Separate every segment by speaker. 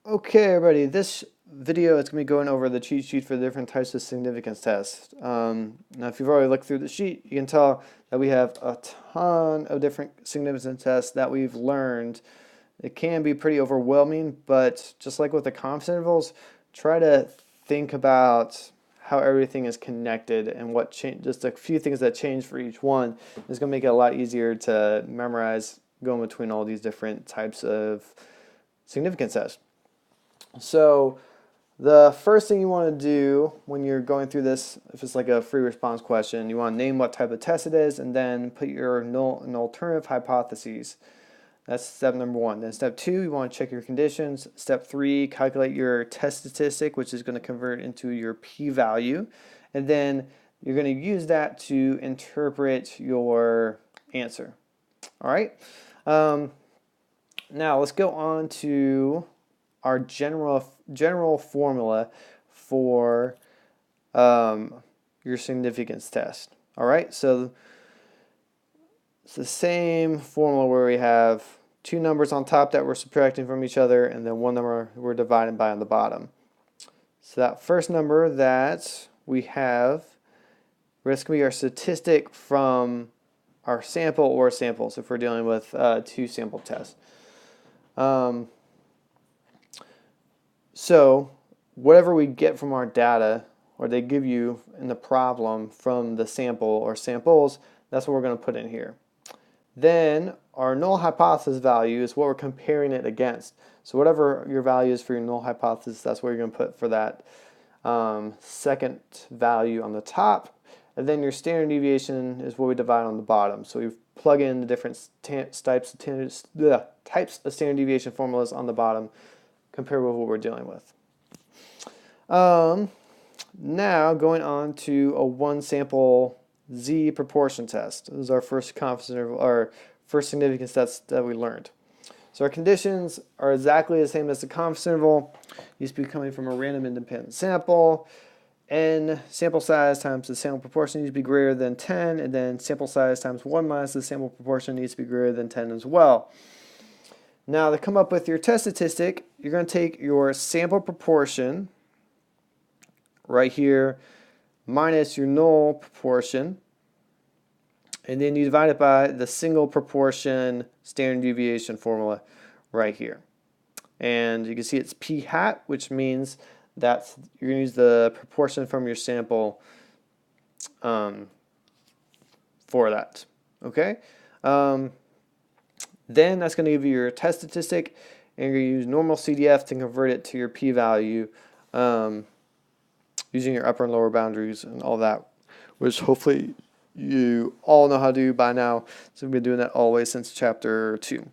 Speaker 1: Okay, everybody, this video is going to be going over the cheat sheet for the different types of significance tests. Now, if you've already looked through the sheet, you can tell that we have a ton of different significance tests that we've learned. It can be pretty overwhelming, but just like with the confidence intervals, try to think about how everything is connected and what change, just a few things that change for each one is going to make it a lot easier to memorize going between all these different types of significance tests. So the first thing you want to do when you're going through this, if it's like a free response question, you want to name what type of test it is and then put your null and alternative hypotheses. That's step number one. Then step two, you want to check your conditions. Step three, calculate your test statistic, which is going to convert into your p-value. And then you're going to use that to interpret your answer. All right. Now let's go on to our general formula for your significance test. All right, so it's the same formula where we have two numbers on top that we're subtracting from each other, and then one number we're dividing by on the bottom. So that first number that we have, this can be our statistic from our sample or samples if we're dealing with two sample tests. So whatever we get from our data, or they give you in the problem from the sample or samples, that's what we're going to put in here. Then our null hypothesis value is what we're comparing it against. So whatever your value is for your null hypothesis, that's what you're going to put for that second value on the top. And then your standard deviation is what we divide on the bottom. So we plug in the different types of standard deviation formulas on the bottom compared with what we're dealing with. Now going on to a one sample Z proportion test. This is our first confidence interval, our first significance test that we learned. So our conditions are exactly the same as the confidence interval. It used to be coming from a random independent sample. N sample size times the sample proportion needs to be greater than 10, and then sample size times 1 minus the sample proportion needs to be greater than 10 as well. Now to come up with your test statistic, you're going to take your sample proportion right here minus your null proportion, and then you divide it by the single proportion standard deviation formula right here. And you can see it's p hat, which means that you're going to use the proportion from your sample for that. Okay? Then that's going to give you your test statistic, and you're going to use normal CDF to convert it to your p-value using your upper and lower boundaries and all that, which hopefully you all know how to do by now. So we've been doing that all the way since chapter 2.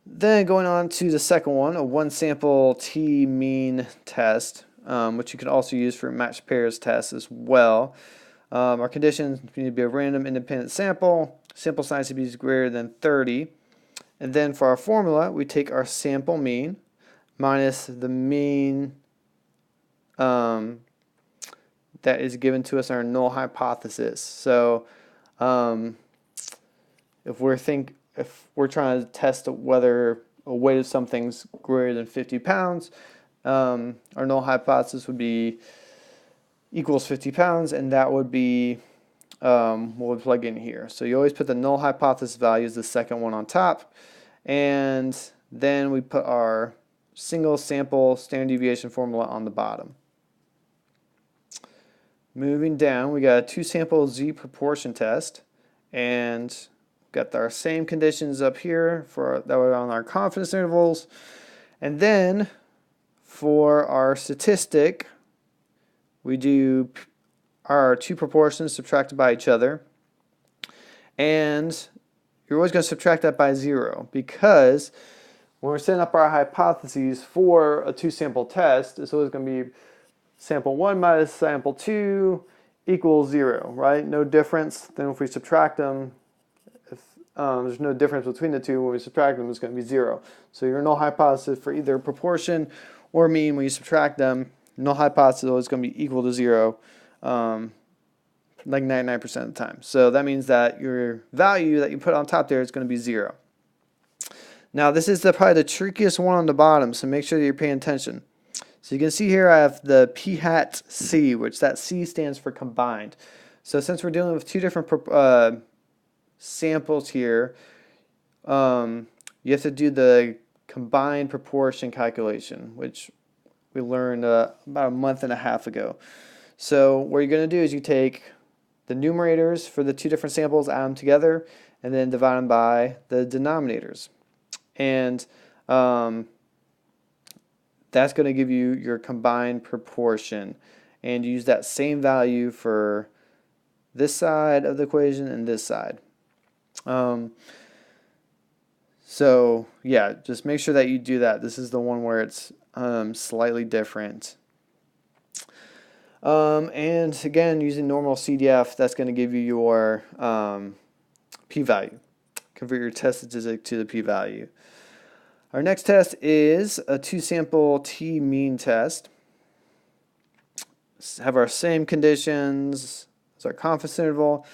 Speaker 1: Then going on to the second one, a one sample t-mean test, which you can also use for matched pairs tests as well. Our conditions need to be a random independent sample. Sample size to be greater than 30. And then for our formula, we take our sample mean minus the mean that is given to us, our null hypothesis. So if we're trying to test whether a weight of something's greater than 50 pounds, our null hypothesis would be equals 50 pounds, and that would be what we plug in here. So you always put the null hypothesis value as the second one on top, and then we put our single sample standard deviation formula on the bottom. Moving down, we got a two sample Z proportion test, and got our same conditions up here that were on our confidence intervals. And then for our statistic, we do our two proportions subtracted by each other, and you're always going to subtract that by 0, because when we're setting up our hypotheses for a two sample test, it's always going to be sample 1 minus sample 2 equals 0, right? No difference. Then if we subtract them, if there's no difference between the two, when we subtract them, it's going to be 0. So your null hypothesis for either proportion or mean, when you subtract them, null hypothesis is always going to be equal to 0, like 99% of the time. So that means that your value that you put on top there is going to be 0. Now this is probably the trickiest one on the bottom, so make sure that you're paying attention. So you can see here I have the P hat C, which that C stands for combined. So since we're dealing with two different samples here, you have to do the combined proportion calculation, which we learned about a month and a half ago. So what you're going to do is you take the numerators for the two different samples, add them together, and then divide them by the denominators. And that's going to give you your combined proportion. And use that same value for this side of the equation and this side. So yeah, just make sure that you do that. This is the one where it's slightly different. And again, using normal CDF, that's going to give you your p-value. Convert your test statistic to the p-value. Our next test is a two-sample t-mean test. Have our same conditions as our confidence interval.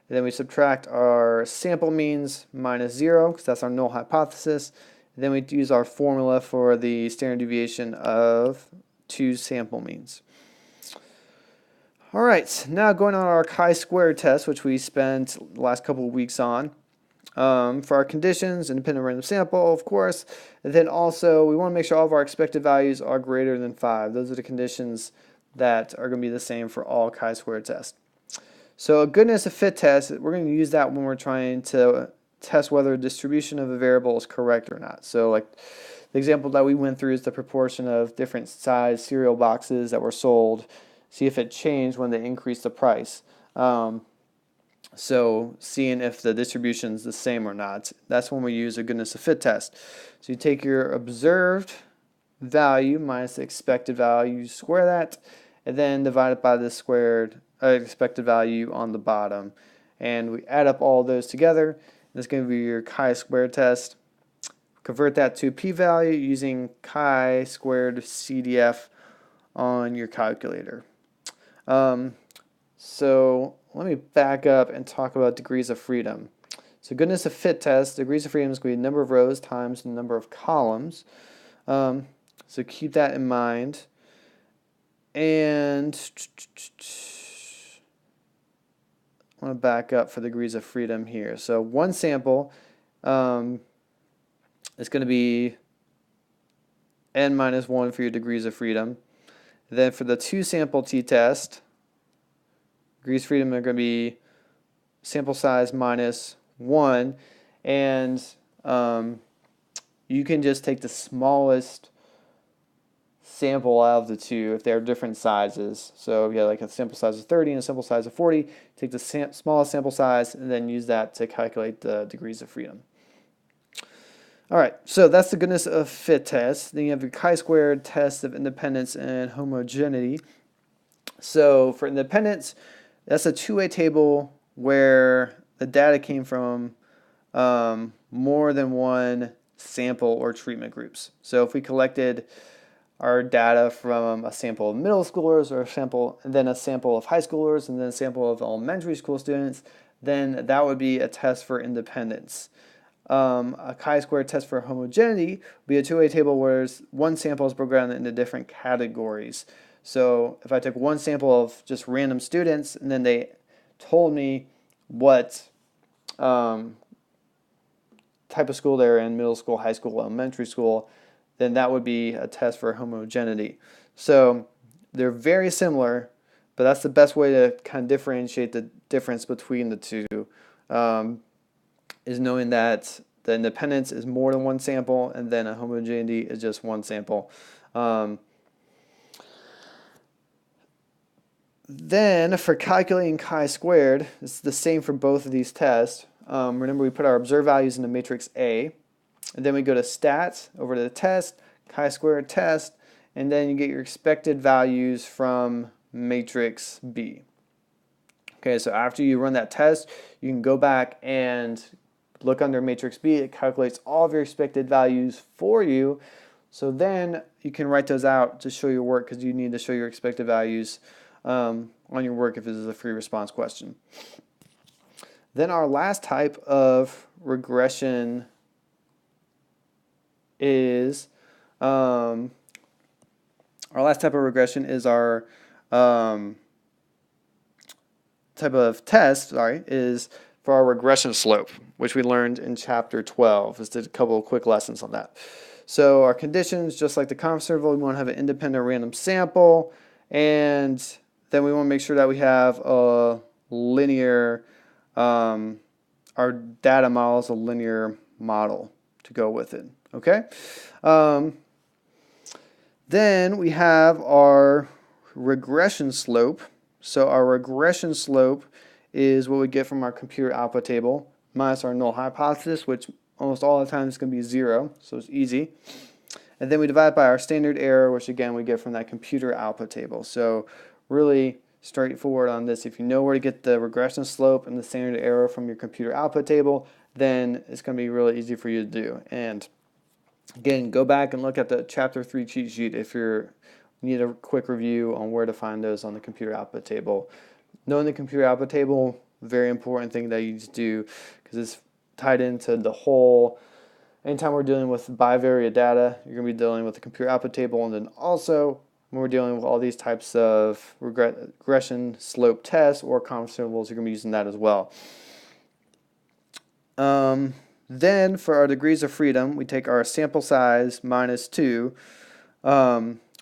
Speaker 1: And then we subtract our sample means minus 0, because that's our null hypothesis. And then we use our formula for the standard deviation of two sample means. All right, now going on our chi-squared test, which we spent the last couple of weeks on. For our conditions, independent random sample, of course. And then also, we want to make sure all of our expected values are greater than 5. Those are the conditions that are going to be the same for all chi-squared tests. So a goodness of fit test, we're going to use that when we're trying to test whether a distribution of a variable is correct or not. So like the example that we went through is the proportion of different size cereal boxes that were sold. See if it changed when they increased the price. So seeing if the distribution is the same or not. That's when we use a goodness of fit test. So you take your observed value minus the expected value, you square that, and then divide it by the squared expected value on the bottom. And we add up all those together. That's going to be your chi-squared test. Convert that to p-value using chi-squared CDF on your calculator. So let me back up and talk about degrees of freedom. So goodness of fit test, degrees of freedom is going to be the number of rows times the number of columns. So keep that in mind. And I want to back up for degrees of freedom here. So one sample is going to be n minus 1 for your degrees of freedom. Then for the two sample t-test, degrees of freedom are going to be sample size minus 1. And you can just take the smallest sample out of the two if they're different sizes. So yeah, like a sample size of 30 and a sample size of 40, take the smallest sample size and then use that to calculate the degrees of freedom. All right, so that's the goodness of fit test. Then you have your chi-squared test of independence and homogeneity. So for independence, that's a two-way table where the data came from more than one sample or treatment groups. So if we collected our data from a sample of middle schoolers or then a sample of high schoolers and then a sample of elementary school students, then that would be a test for independence. A chi-squared test for homogeneity would be a two-way table where one sample is broken down into different categories. So if I took one sample of just random students and then they told me what type of school they're in, middle school, high school, elementary school, then that would be a test for homogeneity. So they're very similar, but that's the best way to kind of differentiate the difference between the two, is knowing that the independence is more than one sample and then a homogeneity is just one sample. Then for calculating chi-squared, it's the same for both of these tests. Remember, we put our observed values in the matrix A, and then we go to stats, over to the test, chi-squared test, and then you get your expected values from matrix B. Okay, so after you run that test, you can go back and look under matrix B. It calculates all of your expected values for you. So then you can write those out to show your work, because you need to show your expected values on your work if this is a free response question. Then our last type of regression is our last type of regression is our type of test, sorry, is for our regression slope, which we learned in chapter 12. Just did a couple of quick lessons on that. So our conditions, just like the confidence interval, we want to have an independent random sample, and then we want to make sure that we have a linear, our data model is a linear model to go with it, okay? Then we have our regression slope. So our regression slope is what we get from our computer output table minus our null hypothesis, which almost all the time is going to be 0, so it's easy. And then we divide by our standard error, which again we get from that computer output table. So really straightforward on this. If you know where to get the regression slope and the standard error from your computer output table, then it's going to be really easy for you to do. And again, go back and look at the chapter 3 cheat sheet if you need a quick review on where to find those on the computer output table. Knowing the computer output table, very important thing that you need to do, because it's tied into the whole. Anytime we're dealing with bivariate data, you're going to be dealing with the computer output table, and then also when we're dealing with all these types of regression slope tests or confidence intervals, you're going to be using that as well. Then for our degrees of freedom, we take our sample size minus 2.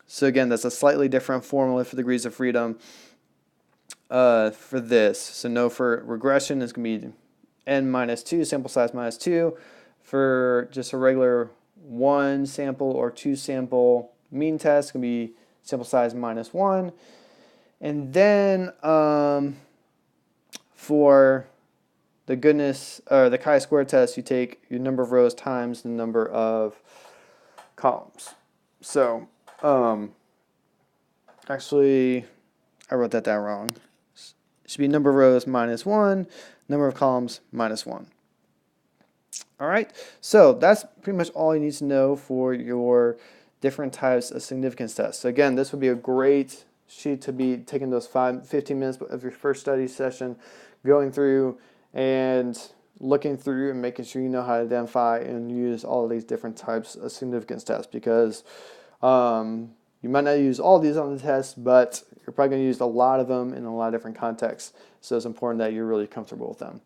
Speaker 1: So again, that's a slightly different formula for degrees of freedom for this. So no, for regression, it's going to be n minus 2, sample size minus 2. For just a regular 1 sample or 2 sample mean test, it's going to be sample size minus 1. And then for the the chi-square test, you take your number of rows times the number of columns. So actually, I wrote that down wrong. It should be number of rows minus 1, number of columns minus 1. All right, so that's pretty much all you need to know for your different types of significance tests. So again, this would be a great sheet to be taking those 15 minutes of your first study session, going through and looking through and making sure you know how to identify and use all of these different types of significance tests, because you might not use all these on the test, but you're probably going to use a lot of them in a lot of different contexts. So it's important that you're really comfortable with them.